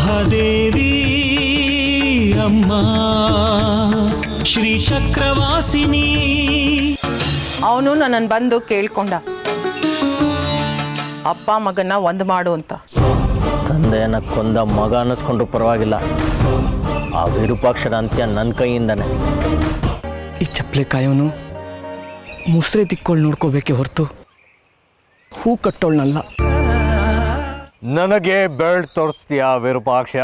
ಮಹಾದೇವಿ ಅಮ್ಮ ಶ್ರೀ ಚಕ್ರವಾಸಿನಿ. ಅವನು ನನ್ನನ್ನು ಬಂದು ಕೇಳ್ಕೊಂಡ, ಅಪ್ಪ ಮಗನ ಒಂದು ಮಾಡು ಅಂತ. ತಂದೆಯನ್ನ ಕೊಂದ ಮಗ ಅನ್ನಿಸ್ಕೊಂಡ್ರು ಪರವಾಗಿಲ್ಲ, ಆ ವಿರೂಪಾಕ್ಷರ ಅಂತ್ಯ ನನ್ನ ಕೈಯಿಂದನೇ. ಈ ಚಪ್ಪಲೆ ಕಾಯೋನು ಮುಸ್ರೆ ತಿಕ್ಕೊಳ್ಳಿ ನೋಡ್ಕೋಬೇಕೆ ಹೊರತು ಹೂ ಕಟ್ಟೋಳ್ನಲ್ಲ. ನನಗೆ ಬೆಲ್ಟ್ ತೋರಿಸ್ತೀಯಾ ವಿರೂಪಾಕ್ಷ?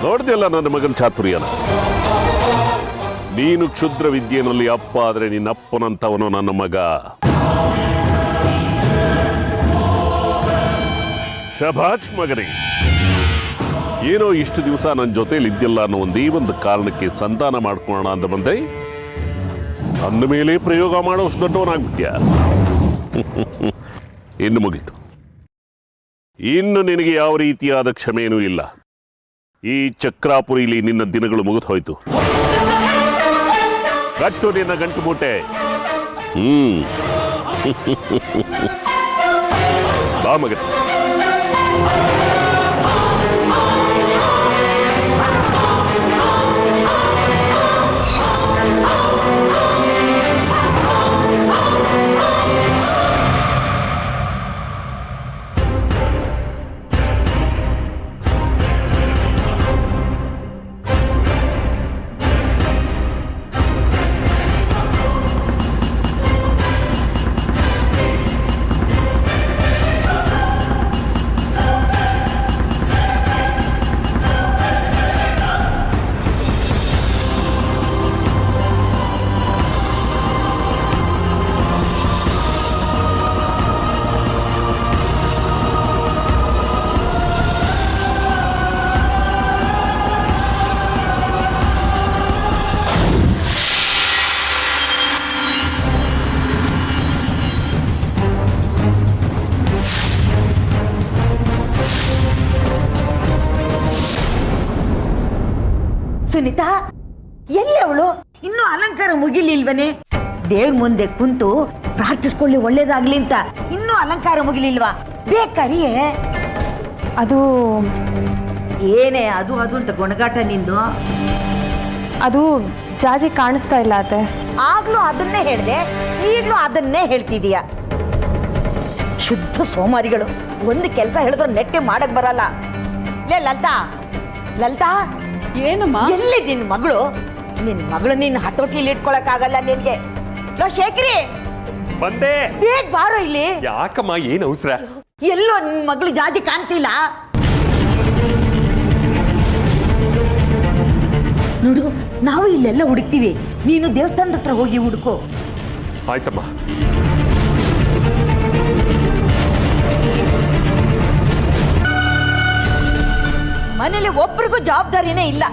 ನೋಡ್ದಿಲ್ಲ ನನ್ನ ಮಗನ ಚಾತುರ್ಯನ. ನೀನು ಕ್ಷುದ್ರ ವಿದ್ಯೆಯಲ್ಲಿ ಅಪ್ಪ ಆದ್ರೆ ನಿನ್ನಪ್ಪನಂತವನು ನನ್ನ ಮಗ. ಶಭಾಷ್ ಮಗನಿಗೆ. ಏನೋ ಇಷ್ಟು ದಿವಸ ನನ್ನ ಜೊತೆಲಿ ಇದ್ದಿಲ್ಲ ಅನ್ನೋ ಒಂದೇ ಒಂದು ಕಾರಣಕ್ಕೆ ಸಂಧಾನ ಮಾಡ್ಕೊಳ್ಳೋಣ ಅಂತ ಬಂದೆ. ನನ್ನ ಮೇಲೆ ಪ್ರಯೋಗ ಮಾಡೋಷ್ಟು ದೊಡ್ಡವನಾಗ್ಬಿಟ್ಯಾ. ಇನ್ನು ಮುಗೀತು. ಇನ್ನು ನಿನಗೆ ಯಾವ ರೀತಿಯಾದ ಕ್ಷಮೆಯೂ ಇಲ್ಲ. ಈ ಚಕ್ರಾಪುರಿಲಿ ನಿನ್ನ ದಿನಗಳು ಮುಗಿದು ಹೋಯ್ತು. ಕಟ್ಟು ನಿನ್ನ ಗಂಟು ಮೂಟೆ. ಬಾ ಮಗ. ಸುನಿತಾ, ಎಲ್ಲಿ ಅವಳು? ಇನ್ನೂ ಅಲಂಕಾರ ಮುಗಿಲಿಲ್ವನೇ? ದೇವ್ರ ಮುಂದೆ ಕುಂತು ಪ್ರಾರ್ಥಿಸ್ಕೊಳ್ಳಿ ಒಳ್ಳೇದಾಗ್ಲಿ ಅಂತ. ಇನ್ನೂ ಅಲಂಕಾರ ಮುಗಿಲಿಲ್ವಾ? ಬೇಕಾರಿಯೇ? ಅದು ಏನೇ ಅದು ಅದು ಅಂತ ಗೊಣಗಾಟ ನಿಂದು? ಅದು ಜಾಜಿ ಕಾಣಿಸ್ತಾ ಇಲ್ಲ ಅತ್ತೆ. ಆಗ್ಲೂ ಅದನ್ನೇ ಹೇಳಿದೆ, ಈಗಲೂ ಅದನ್ನೇ ಹೇಳ್ತಿದೀಯ. ಶುದ್ಧ ಸೋಮಾರಿಗಳು. ಒಂದು ಕೆಲಸ ಹೇಳಿದ್ರು ನೆಟ್ಟೆ ಮಾಡಕ್ ಬರಲ್ಲ. ಲೇ ಲಲಿತಾ, ಲಲಿತಾ, ಏನಮ್ಮ? ಎಲ್ಲಿ ನಿನ್ ಮಗಳು? ನಿನ್ ಮಗಳು ನಿನ್ನ ಹತೋಟಿಲಿ ಇಟ್ಕೊಳಕ್ ಆಗಲ್ಲ ನಿನ್ಗೆ. ಲೋ ಶೇಖರಿ, ಬಂದೆ. ಬೇಗ ಬಾರೋ ಇಲ್ಲಿ. ಯಾಕಮ್ಮ, ಏನ್ ಅವಸರ? ಎಲ್ಲೋ ನಿನ್ ಮಗಳು ಜಾಜಿ ಕಾಣ್ತಿಲ್ಲ. ನೋಡು, ನಾವು ಇಲ್ಲೆಲ್ಲ ಹುಡುಕ್ತೀವಿ, ನೀನು ದೇವಸ್ಥಾನದ ಹತ್ರ ಹೋಗಿ ಹುಡುಕು. ಆಯ್ತಮ್ಮ. ಮನೇಲಿ ಒಬ್ರಿಗೂ ಜವಾಬ್ದಾರಿನೇ ಇಲ್ಲ.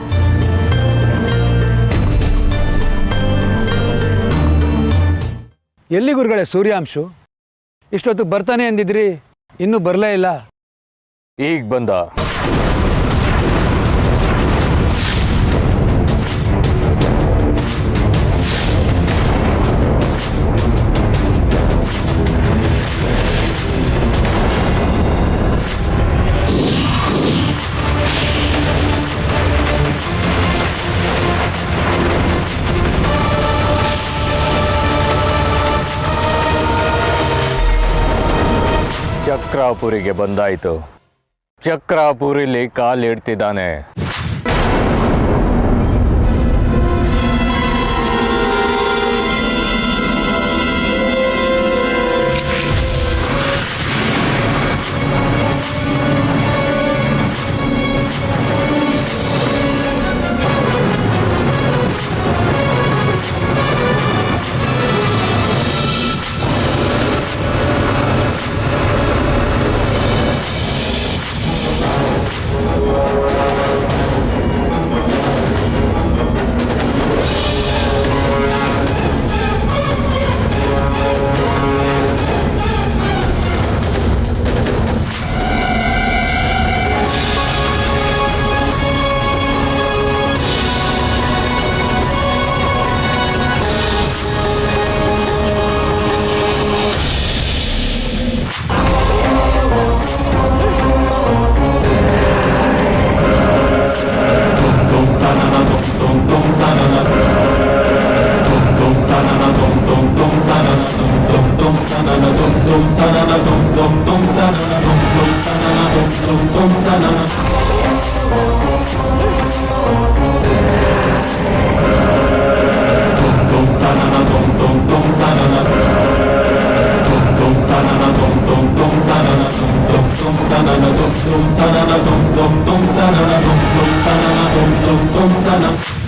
ಎಲ್ಲಿ ಗುರುಗಳೇ ಸೂರ್ಯಾಂಶು? ಇಷ್ಟೊತ್ತು ಬರ್ತಾನೆ ಅಂದಿದ್ರಿ, ಇನ್ನೂ ಬರಲೇ ಇಲ್ಲ. ಈಗ ಬಂದ. ಚಕ್ರಾಪುರಿಗೆ ಬಂದಾಯ್ತು. ಚಕ್ರಾಪುರಿಲಿ ಕಾಲಿಡ್ತಿದ್ದಾನೆ.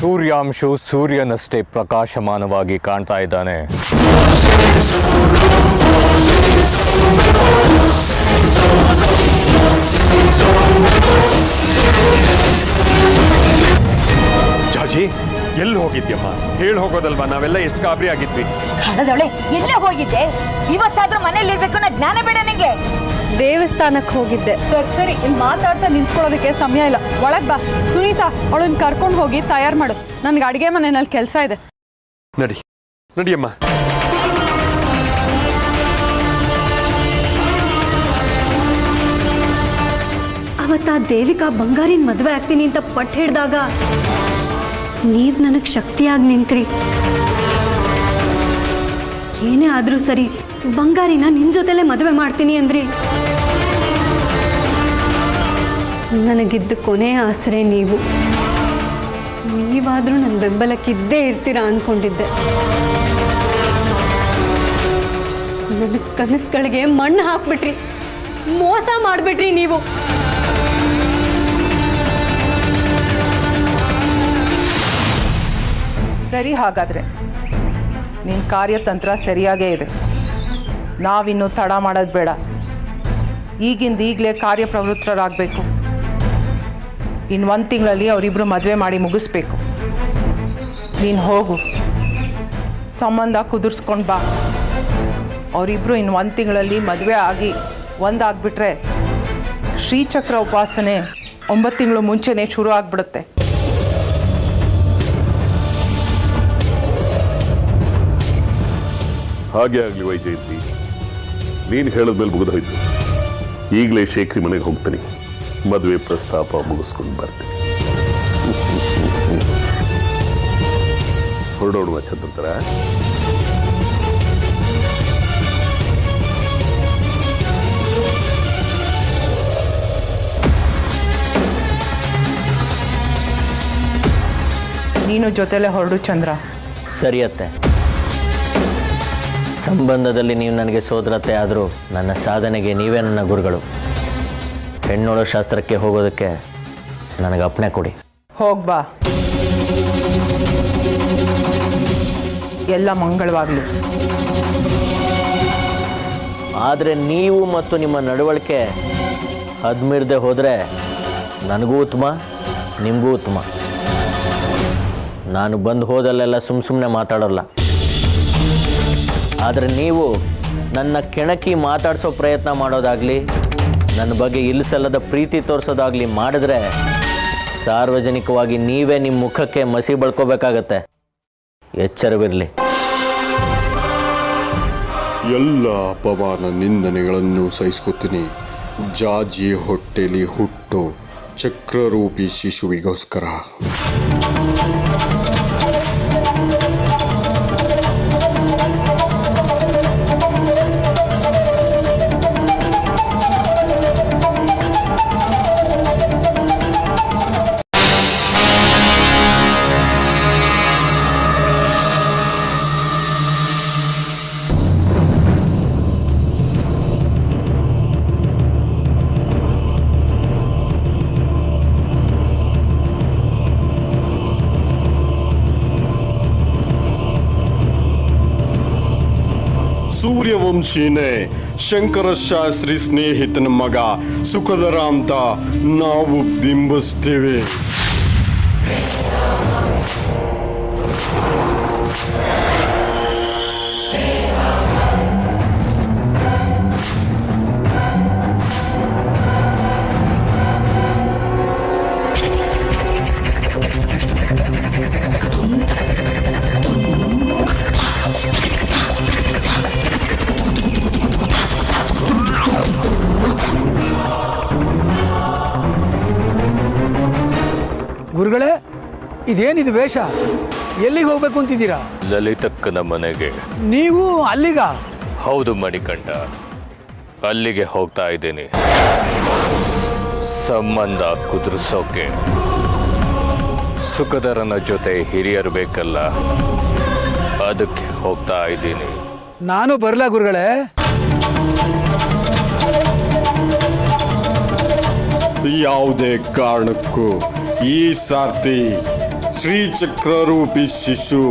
ಸೂರ್ಯಾಂಶು ಸೂರ್ಯನಷ್ಟೇ ಪ್ರಕಾಶಮಾನವಾಗಿ ಕಾಣ್ತಾ ಇದ್ದಾನೆ. ಜಾಜಿ, ಎಲ್ಲಿ ಹೋಗಿದ್ಯಮ್ಮ? ಹೇಳಿ ಹೋಗೋದಲ್ವಾ? ನಾವೆಲ್ಲ ಎಷ್ಟು ಗಾಬರಿ ಆಗಿದ್ವಿ. ಹಣದವಳೆ, ಎಲ್ಲೇ ಹೋಗಿದ್ದೆ? ಇವತ್ತಾದ್ರೂ ಮನೇಲಿ ಇರ್ಬೇಕು ಅನ್ನೋ ಜ್ಞಾನ ಬೇಡ ನಿಂಗೆ? ದೇವಸ್ಥಾನಕ್ಕೆ ಹೋಗಿದ್ದೆ. ಸರಿ, ಇಲ್ಲಿ ಮಾತಾಡ್ತಾ ನಿಂತ್ಕೊಳ್ಳೋದಕ್ಕೆ ಸಮಯ ಇಲ್ಲ. ಒಳಗ್ ಬಾ. ಸುನೀತಾ, ಅವಳನ್ನ ಕರ್ಕೊಂಡು ಹೋಗಿ ತಯಾರು ಮಾಡು. ನನ್ಗೆ ಅಡಿಗೆ ಮನೆಯಲ್ಲಿ ಕೆಲಸ ಇದೆ. ನಡಿ ನಡಿಯಮ್ಮ. ಅವತ್ತ ದೇವಿಕಾ ಬಂಗಾರಿನ ಮದುವೆ ಆಗ್ತೀನಿ ಅಂತ ಪಟ್ಟು ಹಿಡ್ದಾಗ ನೀವು ನನಗೆ ಶಕ್ತಿಯಾಗಿ ನಿಂತ್ರಿ. ಏನೇ ಆದರೂ ಸರಿ, ಬಂಗಾರಿನ ನಿನ್ನ ಜೊತೆಲೇ ಮದುವೆ ಮಾಡ್ತೀನಿ ಅಂದ್ರಿ. ನನಗಿದ್ದ ಕೊನೆಯ ಆಸರೆ ನೀವು. ನೀವಾದರೂ ನನ್ನ ಬೆಂಬಲಕ್ಕಿದ್ದೇ ಇರ್ತೀರಾ ಅಂದ್ಕೊಂಡಿದ್ದೆ. ನನ್ನ ಕನಸುಗಳಿಗೆ ಮಣ್ಣು ಹಾಕ್ಬಿಟ್ರಿ, ಮೋಸ ಮಾಡಿಬಿಟ್ರಿ ನೀವು. ಸರಿ, ಹಾಗಾದರೆ ನಿನ್ನ ಕಾರ್ಯತಂತ್ರ ಸರಿಯಾಗೇ ಇದೆ. ನಾವಿನ್ನೂ ತಡ ಮಾಡೋದು ಬೇಡ. ಈಗಿಂದ ಈಗಲೇ ಕಾರ್ಯಪ್ರವೃತ್ತರಾಗಬೇಕು. ಇನ್ನು 1 ತಿಂಗಳಲ್ಲಿ ಅವರಿಬ್ಬರು ಮದುವೆ ಮಾಡಿ ಮುಗಿಸ್ಬೇಕು. ನೀನು ಹೋಗು, ಸಂಬಂಧ ಕುದುರ್ಸ್ಕೊಂಡು ಬಾ. ಅವರಿಬ್ಬರು ಇನ್ನು 1 ತಿಂಗಳಲ್ಲಿ ಮದುವೆ ಆಗಿ ಒಂದಾಗ್ಬಿಟ್ರೆ ಶ್ರೀಚಕ್ರ ಉಪಾಸನೆ 9 ತಿಂಗಳು ಮುಂಚೆನೇ ಶುರು ಆಗಿಬಿಡುತ್ತೆ. ಹಾಗೆ ಆಗಲಿ ವೈಜಯಂತಿ, ನೀನು ಹೇಳಿದ್ಮೇಲೆ ಮುಗಿದೋಯ್ತು. ಈಗಲೇ ಶೇಖರಿ ಮನೆಗೆ ಹೋಗ್ತೀನಿ, ಮದುವೆ ಪ್ರಸ್ತಾಪ ಮುಗಿಸ್ಕೊಂಡು ಬರ್ತೀನಿ. ಹೊರಡೋಣ ಚಂದ್ರ. ನೀನು ಜೊತೆಲೆ ಹೊರಡು ಚಂದ್ರ. ಸರಿಯತ್ತೆ. ಸಂಬಂಧದಲ್ಲಿ ನೀವು ನನಗೆ ಸೋದರತೆ ಆದರೂ ನನ್ನ ಸಾಧನೆಗೆ ನೀವೇ ನನ್ನ ಗುರುಗಳು. ಹೆಣ್ಣೋಳೋ ಶಾಸ್ತ್ರಕ್ಕೆ ಹೋಗೋದಕ್ಕೆ ನನಗೆ ಅಪ್ಪಣೆ ಕೊಡಿ. ಹೋಗ್ಬಾ, ಎಲ್ಲ ಮಂಗಳವಾಗಲಿ. ಆದರೆ ನೀವು ಮತ್ತು ನಿಮ್ಮ ನಡವಳಿಕೆ ಹದ್ಮಿರದೆ ಹೋದರೆ ನನಗೂ ಉತ್ತಮ, ನಿಮಗೂ ಉತ್ತಮ. ನಾನು ಬಂದು ಹೋದಲ್ಲೆಲ್ಲ ಸುಮ್ಮನೆ ಮಾತಾಡೋಲ್ಲ. ಆದರೆ ನೀವು ನನ್ನ ಕೆಣಕಿ ಮಾತಾಡಿಸೋ ಪ್ರಯತ್ನ ಮಾಡೋದಾಗಲಿ, ನನ್ನ ಬಗ್ಗೆ ಇಲ್ಲಿಸಲ್ಲದ ಪ್ರೀತಿ ತೋರಿಸೋದಾಗಲಿ ಮಾಡಿದ್ರೆ ಸಾರ್ವಜನಿಕವಾಗಿ ನೀವೇ ನಿಮ್ಮ ಮುಖಕ್ಕೆ ಮಸಿ ಬಳ್ಕೋಬೇಕಾಗತ್ತೆ. ಎಚ್ಚರವಿರಲಿ. ಎಲ್ಲ ಅಪಮಾನ ನಿಂದನೆಗಳನ್ನು ಸಹಿಸ್ಕೊತೀನಿ ಜಾಜಿ ಹೊಟ್ಟೆಲಿ ಹುಟ್ಟು ಚಕ್ರರೂಪಿ ಶಿಶುವಿಗೋಸ್ಕರ. ಸೂರ್ಯವಂಶೀನೇ ಶಂಕರ ಶಾಸ್ತ್ರಿ ಸ್ನೇಹಿತನ ಮಗ ಸುಖದರ ಅಂತ ನಾವು ಬಿಂಬಿಸ್ತೇವೆ. ಗುರುಗಳೇ, ಇದೇನಿದು ವೇಷ? ಎಲ್ಲಿಗೆ ಹೋಗ್ಬೇಕು ಅಂತಿದ್ದೀರಾ? ಲಲಿತಕ್ಕನ ಮನೆಗೆ. ನೀವು ಅಲ್ಲಿಗ? ಹೌದು ಮಣಿಕಂಠ, ಅಲ್ಲಿಗೆ ಹೋಗ್ತಾ ಇದ್ದೀನಿ. ಸಂಬಂಧ ಕುದುರಿಸೋಕೆ ಸುಖದರನ ಜೊತೆ ಹಿರಿಯರು ಬೇಕಲ್ಲ, ಅದಕ್ಕೆ ಹೋಗ್ತಾ ಇದ್ದೀನಿ. ನಾನು ಬರಲ್ಲ ಗುರುಗಳೇ. ಯಾವುದೇ ಕಾರಣಕ್ಕೂ ಈ ಸಾರ್ತಿ ಶ್ರೀಚಕ್ರರೂಪಿ ಶಿಶು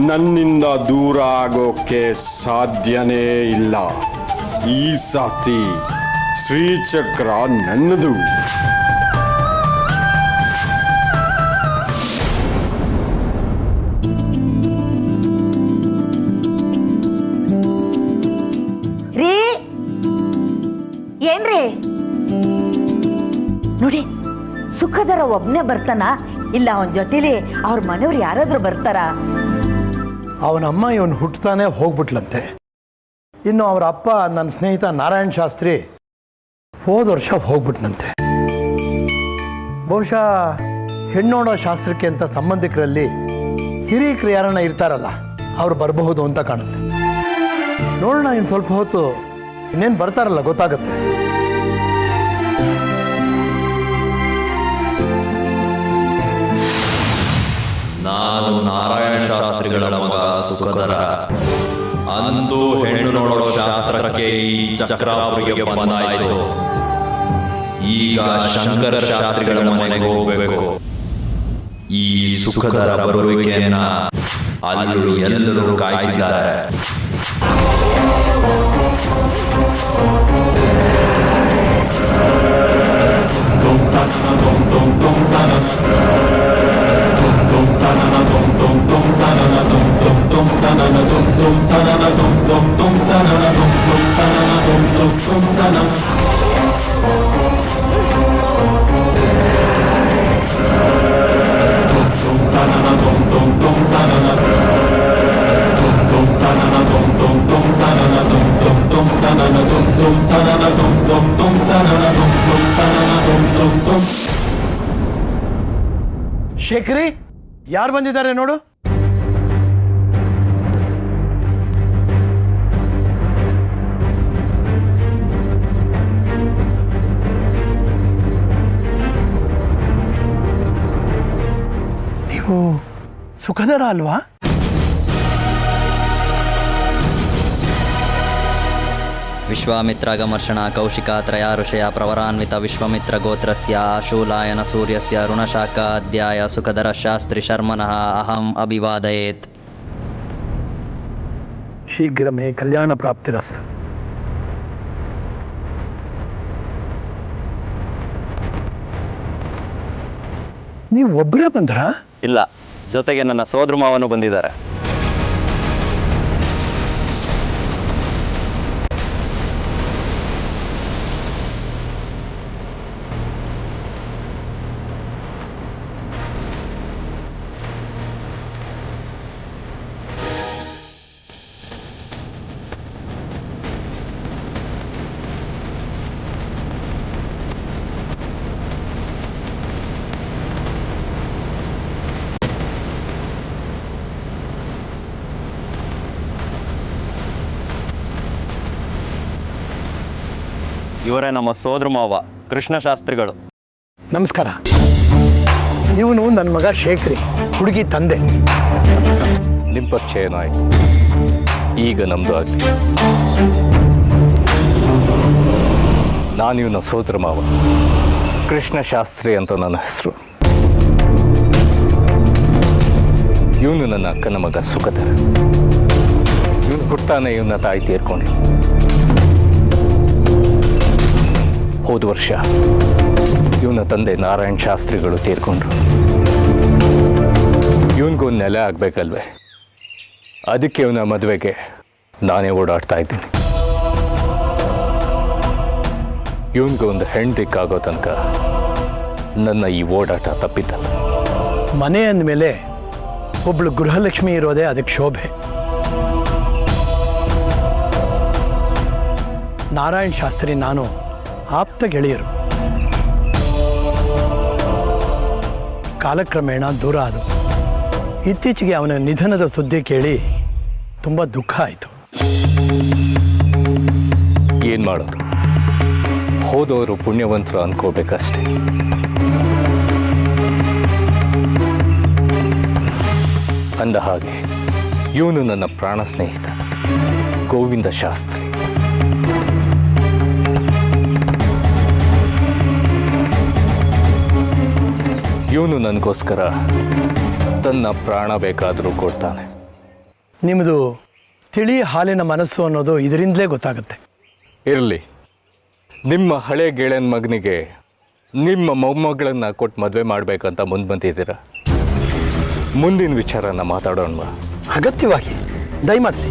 ನನ್ನಿಂದ ದೂರ ಆಗೋಕೆ ಸಾಧ್ಯನೇ ಇಲ್ಲ. ಈ ಸಾರ್ತಿ ಶ್ರೀಚಕ್ರ ನನ್ನದು. ರೀ ಏನ್ರಿ ನೋಡಿ, ಸುಖದರ ಒಬ್ನೇ ಬರ್ತಾನ, ಇಲ್ಲ ಅವನ ಜೊತೆಲಿ ಅವ್ರ ಮನೆಯವ್ರು ಯಾರಾದ್ರೂ ಬರ್ತಾರ? ಅವನಮ್ಮ ಇವನು ಹುಟ್ಟುತ್ತಾನೆ ಹೋಗ್ಬಿಟ್ಲಂತೆ. ಇನ್ನು ಅವರ ಅಪ್ಪ ನನ್ನ ಸ್ನೇಹಿತ ನಾರಾಯಣ ಶಾಸ್ತ್ರಿ ಹೋದ ವರ್ಷ ಹೋಗ್ಬಿಟ್ನಂತೆ. ಬಹುಶಃ ಹೆಣ್ಣೋಡೋ ಶಾಸ್ತ್ರಕ್ಕೆ ಅಂತ ಸಂಬಂಧಿಕರಲ್ಲಿ ಹಿರಿಯಕರು ಯಾರನ್ನ ಇರ್ತಾರಲ್ಲ, ಅವ್ರು ಬರಬಹುದು ಅಂತ ಕಾಣುತ್ತೆ. ನೋಡೋಣ, ಇನ್ನು ಸ್ವಲ್ಪ ಹೊತ್ತು ಇನ್ನೇನು ಬರ್ತಾರಲ್ಲ ಗೊತ್ತಾಗುತ್ತೆ. ನಾನು ನಾರಾಯಣ ಶಾಸ್ತ್ರಿಗಳ ಮಗ ಸುಖದರ. ಅಂದು ಹೆಣ್ಣು ನೋಡೋ ಶಾಸ್ತ್ರಕ್ಕೆ ಈ ಚಕ್ರಾಪುರಿಗೆ ಬಂದಾಯಿತು. ಈಗ ಶಂಕರ ಶಾಸ್ತ್ರಿಗಳ ಮನೆಗೆ ಹೋಗಬೇಕು. ಈ ಸುಖದರ ಬರುವಿಕೆಯನ್ನ ಅಲ್ಲಿ ಎಲ್ಲರೂ ಕಾಯ್ತಿದ್ದಾರೆ. ಶೇಖರಿ, ಯಾರು ಬಂದಿದ್ದಾರೆ ನೋಡು. ಇದು ಸುಖದರ ಅಲ್ವಾ? ವಿಶ್ವಾಮಿತ್ರಗಮರ್ಷಣ ಕೌಶಿಕ ತ್ರಯ ಋಷಯ ಪ್ರವರಾನ್ವಿತ ವಿಶ್ವಮಿತ್ರ ಗೋತ್ರಸ್ಯ ಶೂಲಾಯನ ಸೂರ್ಯಸ್ಯ ಋಣಶಾಖ ಅಧ್ಯಾಯ ಸುಖದರ ಶಾಸ್ತ್ರಿ ಶರ್ಮನಃ ಅಹಂ ಅಭಿವಾದಯೇತ್. ಶೀಘ್ರಮೇ ಕಲ್ಯಾಣ ಪ್ರಾಪ್ತಿರಸ್ತು. ನೀವು ಒಬ್ಬರೇ ಬಂದ್ರಾ? ಇಲ್ಲ, ಜೊತೆಗೆ ನನ್ನ ಸೋದರ ಮಾವನು ಬಂದಿದ್ದಾರೆ. ಇವರೇ ನಮ್ಮ ಸೋದರ ಮಾವ ಕೃಷ್ಣಶಾಸ್ತ್ರಿಗಳು. ನಮಸ್ಕಾರ. ಇವನು ನನ್ನ ಮಗ ಶೇಖರಿ, ಹುಡುಗಿ ತಂದೆ. ನಿಮ್ಮ ಪರಿಚಯ ಏನಾಯ್ತು? ಈಗ ನಮ್ದು ಆಗಲಿ. ನಾನು ಇವನ ಸೋದರ ಮಾವ, ಕೃಷ್ಣಶಾಸ್ತ್ರಿ ಅಂತ ನನ್ನ ಹೆಸರು. ಇವನು ನನ್ನ ಅಕ್ಕನ ಮಗ ಸುಖದರ. ಇವನು ಹುಟ್ಟಾನೆ ಇವನ ತಾಯಿ ತೀರ್ಕೊಂಡು. ಹೋದ ವರ್ಷ ಇವನ ತಂದೆ ನಾರಾಯಣ್ ಶಾಸ್ತ್ರಿಗಳು ತೀರ್ಕೊಂಡ್ರು. ಇವನಿಗೊಂದು ನೆಲೆ ಆಗಬೇಕಲ್ವೇ, ಅದಕ್ಕೆ ಇವನ ಮದುವೆಗೆ ನಾನೇ ಓಡಾಡ್ತಾ ಇದ್ದೀನಿ. ಇವನಿಗೊಂದು ಹೆಣ್ಣು ದಿಕ್ಕಾಗೋ ತನಕ ನನ್ನ ಈ ಓಡಾಟ ತಪ್ಪಿದ್ದಲ್ಲ. ಮನೆ ಅಂದಮೇಲೆ ಒಬ್ಳು ಗೃಹಲಕ್ಷ್ಮಿ ಇರೋದೇ ಅದಕ್ಕೆ ಶೋಭೆ. ನಾರಾಯಣ್ ಶಾಸ್ತ್ರಿ ನಾನು ಆಪ್ತ ಗೆಳೆಯರು. ಕಾಲಕ್ರಮೇಣ ದೂರ ಆದವು. ಇತ್ತೀಚೆಗೆ ಅವನ ನಿಧನದ ಸುದ್ದಿ ಕೇಳಿ ತುಂಬ ದುಃಖ ಆಯಿತು. ಏನು ಮಾಡೋದು, ಹೋದವರು ಪುಣ್ಯವಂತರು ಅನ್ಕೋಬೇಕಷ್ಟೆ. ಅಂದ ಹಾಗೆ ಇವನು ನನ್ನ ಪ್ರಾಣ ಸ್ನೇಹಿತ ಗೋವಿಂದ ಶಾಸ್ತ್ರಿ. ಇವನು ನನಗೋಸ್ಕರ ತನ್ನ ಪ್ರಾಣ ಬೇಕಾದರೂ ಕೊಡ್ತಾನೆ. ನಿಮ್ಮದು ತಿಳಿ ಹಾಲಿನ ಮನಸ್ಸು ಅನ್ನೋದು ಇದರಿಂದಲೇ ಗೊತ್ತಾಗುತ್ತೆ. ಇರಲಿ, ನಿಮ್ಮ ಹಳೆ ಗೆಳೆಯನ ಮಗನಿಗೆ ನಿಮ್ಮ ಮೊಮ್ಮಗಳನ್ನು ಕೊಟ್ಟು ಮದುವೆ ಮಾಡಬೇಕಂತ ಮುಂದೆ ಬಂದಿದ್ದೀರಾ. ಮುಂದಿನ ವಿಚಾರನ ಮಾತಾಡೋಣ. ಅಗತ್ಯವಾಗಿ ದಯಮಾಡಿಸಿ.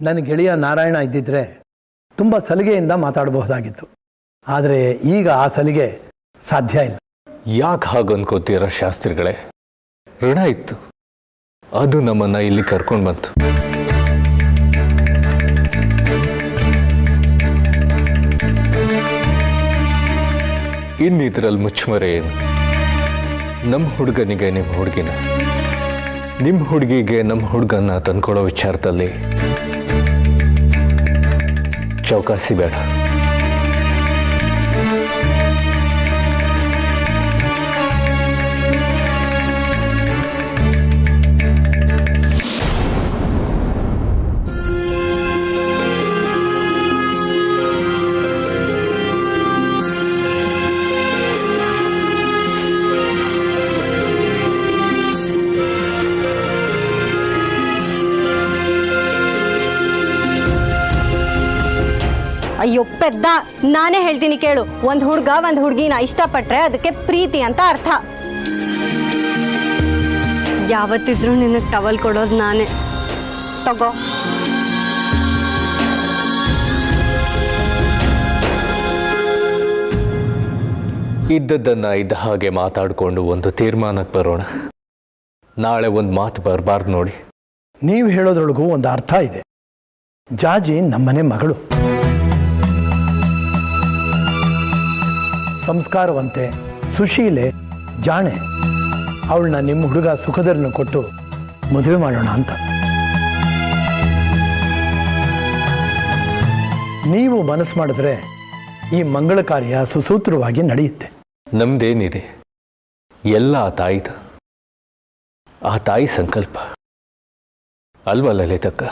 ನನ್ನ ಗೆಳೆಯ ನಾರಾಯಣ ಇದ್ದಿದ್ರೆ ತುಂಬ ಸಲಿಗೆಯಿಂದ ಮಾತಾಡಬಹುದಾಗಿತ್ತು. ಆದರೆ ಈಗ ಆ ಸಲಿಗೆ ಸಾಧ್ಯ ಇಲ್ಲ. ಯಾಕೆ ಹಾಗೆ ಅನ್ಕೋತೀರ ಶಾಸ್ತ್ರಿಗಳೇ? ಋಣ ಇತ್ತು, ಅದು ನಮ್ಮನ್ನು ಇಲ್ಲಿ ಕರ್ಕೊಂಡು ಬಂತು. ಇನ್ನಿದ್ರಲ್ಲಿ ಮುಚ್ಚುಮರೆ ಏನು? ನಮ್ಮ ಹುಡುಗನಿಗೆ ನಿಮ್ಮ ಹುಡುಗಿನ, ನಿಮ್ಮ ಹುಡುಗಿಗೆ ನಮ್ಮ ಹುಡುಗನ್ನ ತಂದ್ಕೊಡೋ ವಿಚಾರದಲ್ಲಿ ಚೌಕಾಸಿ ಬೇಡ. ಅಯ್ಯೋ ಪೆದ್ದ, ನಾನೇ ಹೇಳ್ತೀನಿ ಕೇಳು. ಒಂದು ಹುಡುಗ ಒಂದು ಹುಡುಗಿನ ಇಷ್ಟಪಟ್ರೆ ಅದಕ್ಕೆ ಪ್ರೀತಿ ಅಂತ ಅರ್ಥ. ಯಾವತ್ತಿದ್ರೂ ನಿನ್ನ ಟವಲ್ ಕೊಡೋದು ನಾನೇ. ತಗೋ. ಇದ್ದದ್ದನ್ನು ಇದ್ದ ಹಾಗೆ ಮಾತಾಡಿಕೊಂಡು ಒಂದು ತೀರ್ಮಾನಕ್ಕೆ ಬರೋಣ. ನಾಳೆ ಒಂದು ಮಾತು ಬರಬಾರ್ದು ನೋಡಿ. ನೀವು ಹೇಳೋದ್ರೊಳಗೂ ಒಂದು ಅರ್ಥ ಇದೆ. ಜಾಜಿ ನಮ್ಮನೆ ಮಗಳು, ಸಂಸ್ಕಾರವಂತೆ, ಸುಶೀಲೆ, ಜಾಣೆ. ಅವಳನ್ನ ನಿಮ್ಮ ಹುಡುಗ ಸುಖದರನ್ನು ಕೊಟ್ಟು ಮದುವೆ ಮಾಡೋಣ ಅಂತ. ನೀವು ಮನಸ್ಸು ಮಾಡಿದ್ರೆ ಈ ಮಂಗಳ ಕಾರ್ಯ ಸುಸೂತ್ರವಾಗಿ ನಡೆಯುತ್ತೆ. ನಮ್ದೇನಿದೆ ಎಲ್ಲ ಆ ತಾಯಿದು, ಆ ತಾಯಿ ಸಂಕಲ್ಪ ಅಲ್ವಾ ಲಲಿತಕ್ಕ?